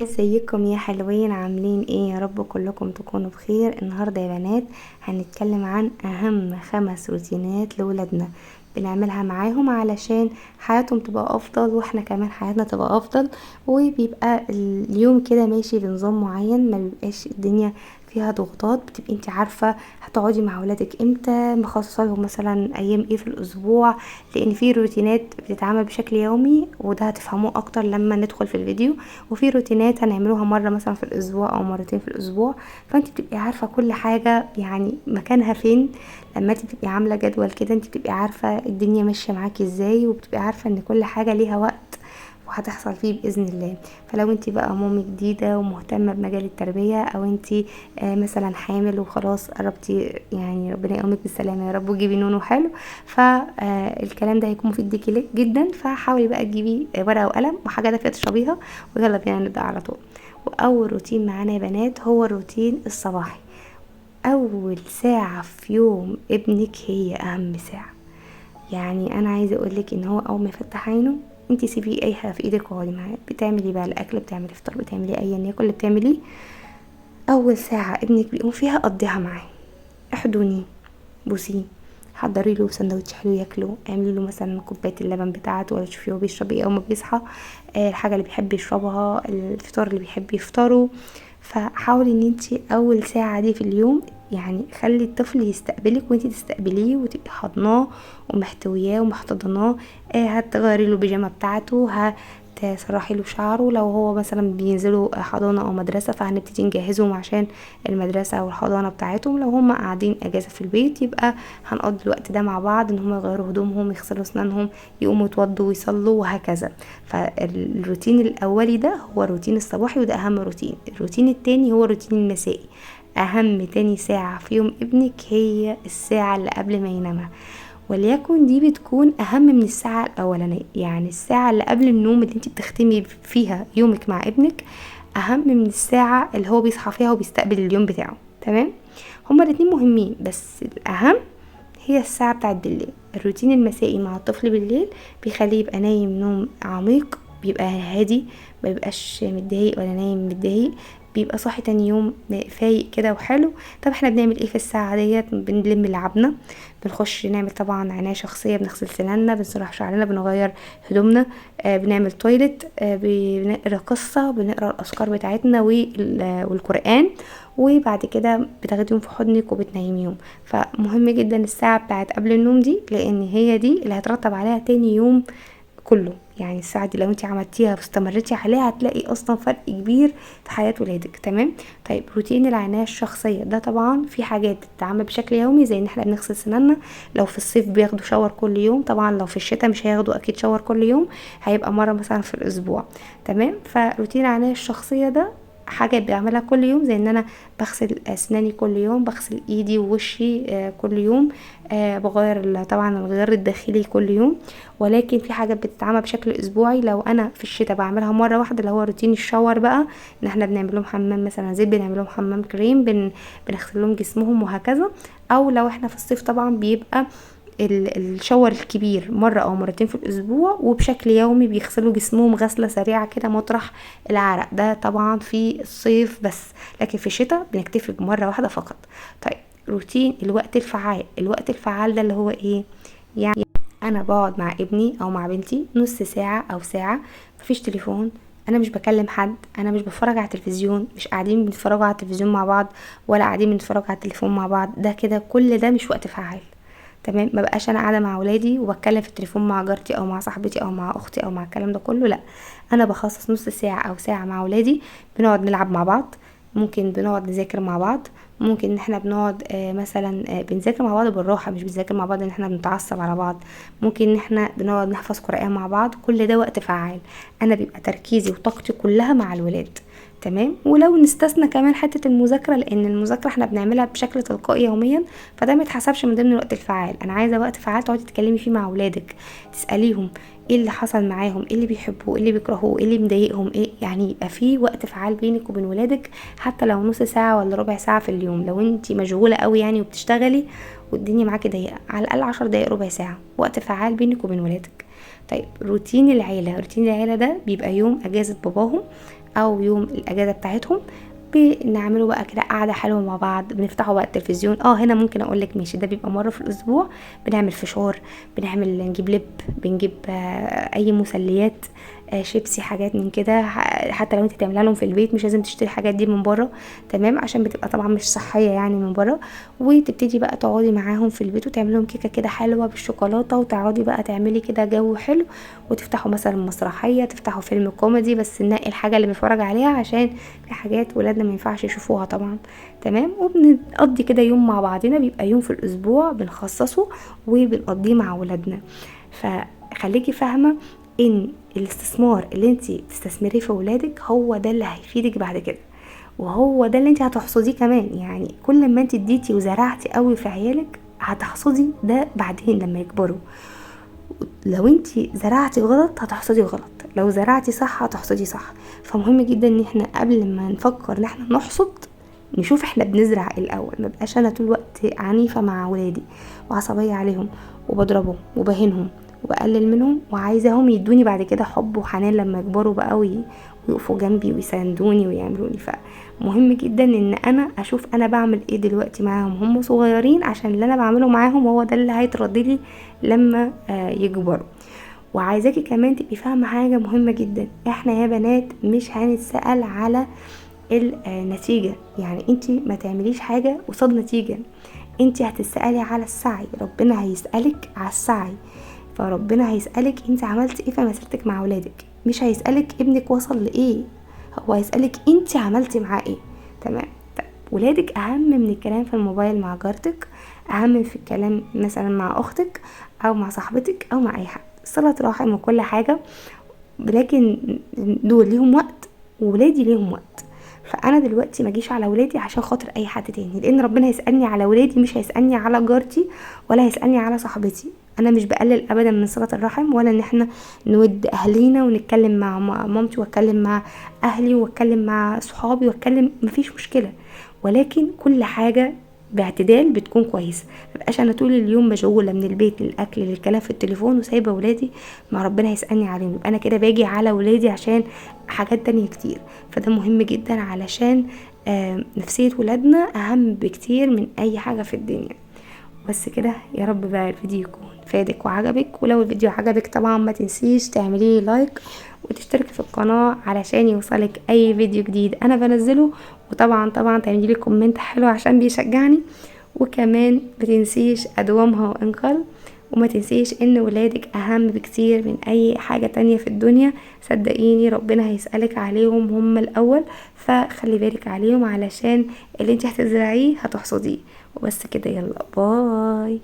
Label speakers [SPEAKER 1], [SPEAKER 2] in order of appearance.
[SPEAKER 1] ازيكم يا حلوين؟ عاملين ايه؟ يا رب كلكم تكونوا بخير. النهارده يا بنات هنتكلم عن اهم 5 روتينات لولادنا بنعملها معاهم علشان حياتهم تبقى افضل واحنا كمان حياتنا تبقى افضل، وبيبقى اليوم كده ماشي بنظام معين، ما بيبقاش الدنيا فيها ضغوطات. بتبقي انت عارفه هتقعدي مع ولادك امتى، مخصصه لهم مثلا ايام ايه في الاسبوع، لان في روتينات بتتعمل بشكل يومي وده هتفهموه اكتر لما ندخل في الفيديو، وفي روتينات هنعملوها مرة مثلا في الاسبوع او مرتين في الاسبوع. فانت بتبقي عارفة كل حاجة يعني مكانها فين. لما انت بتبقي عاملة جدول كده انت بتبقي عارفة الدنيا ماشية معاكي ازاي، وبتبقي عارفة ان كل حاجة ليها وقت وهتحصل فيه باذن الله. فلو انت بقى مامي جديده ومهتمه بمجال التربيه، او انت مثلا حامل وخلاص قربتي، يعني ربنا يقومك بالسلامه يا رب وتجيبي نونو حلو، فالكلام ده هيكون مفيد ليكي جدا. فحاولي بقى تجيبي ورقه وقلم وحاجه دافيه تشربيها، ويلا بينا نبدا على طول. واول روتين معانا يا بنات هو الروتين الصباحي. اول ساعه في يوم ابنك هي اهم ساعه. يعني انا عايزه اقولك ان هو اول ما يفتح عينه انتي سيبيه اي حاجه في ايدك وقعدي معاه. بتعملي بقى الاكل، بتعملي فطار، بتعملي ايا يكن اللي بتعمليه، اول ساعه ابنك بيقوم فيها قضيها معاه. احضنيه، بوسيه، حضري له سندوتش حلو ياكله، اعملي له مثلا كوبايه اللبن بتاعته، ولا تشوفيه هو بيشرب ايه اول ما بيصحى، الحاجه اللي بيحب يشربها، الفطار اللي بيحب يفطره. فحاولي ان انتي اول ساعه دي في اليوم يعني خلي الطفل يستقبلك وانتي تستقبليه وتبقي حضناه ومحتوياه ومحتضناه. هتغيري له البيجامه بتاعته، تسرحي له شعره. لو هو مثلا بينزلوا حضانه او مدرسه فهنبتدي نجهزهم عشان المدرسه او الحضانه بتاعتهم. لو هم قاعدين اجازه في البيت يبقى هنقضي الوقت ده مع بعض، ان هم يغيروا هدومهم، يغسلوا اسنانهم، يقوموا يتوضوا ويصلوا وهكذا. فالروتين الاولي ده هو الروتين الصباحي وده اهم روتين. الروتين التاني هو الروتين المسائي. اهم تاني ساعة في يوم ابنك هي الساعة اللي قبل ما ينامها، وليكن دي بتكون اهم من الساعة الاولانية. يعني الساعة اللي قبل النوم اللي انت بتختمي فيها يومك مع ابنك اهم من الساعة اللي هو بيصحى فيها وبيستقبل اليوم بتاعه. تمام؟ هما الاتنين مهمين بس الاهم هي الساعة بتاعت بالليل. الروتين المسائي مع الطفل بالليل بيخليه يبقى نايم نوم عميق، بيبقى هادي، ما بيبقاش متضايق ولا نايم متضايق، بيبقى صاحي تاني يوم فايق كده وحلو. طب احنا بنعمل ايه في الساعة ديت؟ بنلم لعبنا، بنخش نعمل طبعا عناية شخصية، بنغسل سناننا، بنسرح شعرنا، بنغير هدومنا، بنعمل تويلت، بنقرا قصة، بنقرا الأذكار بتاعتنا والقرآن، وبعد كده بتاخديهم في حضنك وبتنيميهم. فمهم جدا الساعة بتاعت قبل النوم دي، لان هي دي اللي هترتب عليها تاني يوم كله. يعني الساعة دي لو انت عملتيها واستمرتي عليها هتلاقي اصلا فرق كبير في حياة ولادك. تمام؟ طيب روتين العناية الشخصية ده طبعا في حاجات بتتعمل بشكل يومي، زي ان احنا بنغسل سنانا. لو في الصيف بياخدوا شاور كل يوم، طبعا لو في الشتاء مش هياخدوا اكيد شاور كل يوم، هيبقى مرة مثلا في الاسبوع. تمام؟ فروتين العناية الشخصية ده حاجة بعملها كل يوم، زي ان انا بغسل اسناني كل يوم، بغسل ايدي ووشي كل يوم، بغير طبعا الغيار الداخلي كل يوم. ولكن في حاجات بتتعمل بشكل اسبوعي. لو انا في الشتاء بعملها مره واحده اللي هو روتين الشاور بقى، ان احنا بنعمل لهم حمام مثلا زيت، بنعمل لهم حمام كريم، بنغسل لهم جسمهم وهكذا. او لو احنا في الصيف طبعا بيبقى الشاور الكبير مرة او مرتين في الاسبوع، وبشكل يومي بيغسلوا جسمهم غسلة سريعة كده مطرح العرق. ده طبعا في الصيف بس، لكن في الشتاء بنكتفي بمرة واحدة فقط. طيب روتين الوقت الفعال. الوقت الفعال ده اللي هو ايه؟ يعني انا بقعد مع ابني او مع بنتي نص ساعة او ساعة، مفيش تليفون، انا مش بكلم حد، انا مش بتفرج على التلفزيون، مش قاعدين بنتفرجوا على التلفزيون مع بعض ولا قاعدين بنتفرج على التليفون مع بعض. ده كده كل ده مش وقت فعال. تمام؟ ما بقاش انا قاعده مع ولادي وبتكلم في التليفون مع جارتي او مع صاحبتي او مع اختي او مع الكلام ده كله، لا. انا بخصص نص ساعه او ساعه مع ولادي، بنقعد نلعب مع بعض، ممكن بنقعد نذاكر مع بعض، ممكن ان احنا بنقعد مثلا بنذاكر مع بعض بالراحه، مش بنذاكر مع بعض ان احنا بنتعصب على بعض. ممكن ان احنا بنقعد نحفظ قرآن مع بعض. كل ده وقت فعال، انا بيبقى تركيزي وطاقتي كلها مع الولاد. تمام؟ ولو نستثنى كمان حته المذاكره، لان المذاكره احنا بنعملها بشكل تلقائي يوميا، فده ما يتحسبش من ضمن الوقت الفعال. انا عايزه وقت فعال تقعدي تتكلمي فيه مع اولادك، تساليهم ايه اللي حصل معاهم، ايه اللي بيحبوه، ايه اللي بيكرهوه، ايه اللي مضايقهم، ايه يعني. يبقى في وقت فعال بينك وبين ولادك، حتى لو نص ساعه ولا ربع ساعه في اليوم. لو انت مشغوله قوي يعني وبتشتغلي والدنيا معاكي ضيقه، على الاقل 10 دقايق ربع ساعه وقت فعال بينك وبين ولادك. طيب روتين العيله. روتين العيله ده بيبقى يوم اجازه باباهم، او يوم الاجازة بتاعتهم بنعمله بقى كده قعده حلوه مع بعض، بنفتحوا بقى التلفزيون. هنا ممكن اقولك ماشي، ده بيبقى مره في الاسبوع. بنعمل فشار، نجيب لب، بنجيب اي مسليات، شيبسي، حاجات من كده. حتى لو انت تعملها لهم في البيت، مش لازم تشتري الحاجات دي من بره، تمام، عشان بتبقى طبعا مش صحيه يعني من بره. وتبتدي بقى تقعدي معاهم في البيت وتعملي لهم كيكه كده حلوه بالشوكولاته، وتقعدي بقى تعملي كده جو حلو، وتفتحوا مثلا مسرحيه، تفتحوا فيلم كوميدي، بس ننقي الحاجه اللي بنتفرج عليها عشان في حاجات ولادنا ما ينفعش يشوفوها طبعا، تمام. وبنقضي كده يوم مع بعضنا، بيبقى يوم في الاسبوع بنخصصه وبنقضيه مع ولادنا. فخليكي فاهمه ان الاستثمار اللي انت تستثمريه في ولادك هو ده اللي هيفيدك بعد كده، وهو ده اللي انت هتحصديه كمان. يعني كل ما انت اديتي وزرعتي قوي في عيالك هتحصدي ده بعدين لما يكبروا. لو انت زرعتي غلط هتحصدي غلط، لو زرعتي صح هتحصدي صح. فمهم جدا ان احنا قبل ما نفكر ان احنا نحصد نشوف احنا بنزرع الاول. ما بقاش انا طول الوقت عنيفه مع ولادي وعصبيه عليهم وبضربهم وبهينهم وبقلل منهم، وعايزاهم يدوني بعد كده حب وحنان لما يكبروا بقى ويقفوا جنبي ويساندوني ويعملوني. فمهم جدا ان انا اشوف انا بعمل ايه دلوقتي معاهم هم صغيرين، عشان اللي انا بعمله معاهم هو ده اللي هيتردد لي لما يكبروا. وعايزاكي كمان تبقي فاهمه حاجه مهمه جدا، احنا يا بنات مش هنتسأل على النتيجة. يعني انتي ما تعمليش حاجة قصاد نتيجة، انتي هتسألي على السعي، ربنا هيسألك على السعي. فربنا هيسألك انت عملتي ايه في مسيرتك مع ولادك، مش هيسألك ابنك وصل لايه، هو هيسألك انت عملتي معاه ايه، تمام. ولادك اهم من الكلام في الموبايل مع جارتك، اهم في الكلام مثلا مع اختك او مع صاحبتك او مع اي حد. صلة رحم وكل حاجة، لكن دول ليهم وقت وولادي ليهم وقت. فانا دلوقتي ما اجيش على ولادي عشان خاطر اي حد تاني، لان ربنا هيسالني على ولادي، مش هيسالني على جارتي ولا هيسالني على صاحبتي. انا مش بقلل ابدا من صله الرحم، ولا ان احنا نود اهلينا ونتكلم مع مامتي واتكلم مع اهلي واتكلم مع صحابي واتكلم، مفيش مشكله، ولكن كل حاجه باعتدال بتكون كويسه. مبقاش انا طول اليوم مشغوله من البيت للاكل للكلام في التليفون وسايبه ولادي ما ربنا هيسالني عليهم، يبقى انا كده باجي على ولادي عشان حاجات تانية كتير. فده مهم جدا علشان نفسية ولادنا اهم بكتير من اي حاجة في الدنيا. بس كده، يا رب بقى الفيديو يكون فادك وعجبك. ولو الفيديو عجبك طبعا ما تنسيش تعمليه لايك وتشترك في القناة علشان يوصلك اي فيديو جديد انا بنزله. وطبعا تعملي لي كومنت حلو عشان بيشجعني. وكمان ما تنسيش ادومها وان قل، وما تنسيش ان ولادك اهم بكتير من اي حاجة تانية في الدنيا. صدقيني ربنا هيسألك عليهم هم الاول، فخلي بالك عليهم علشان اللي انت هتزرعيه هتحصديه. وبس كده، يلا باي.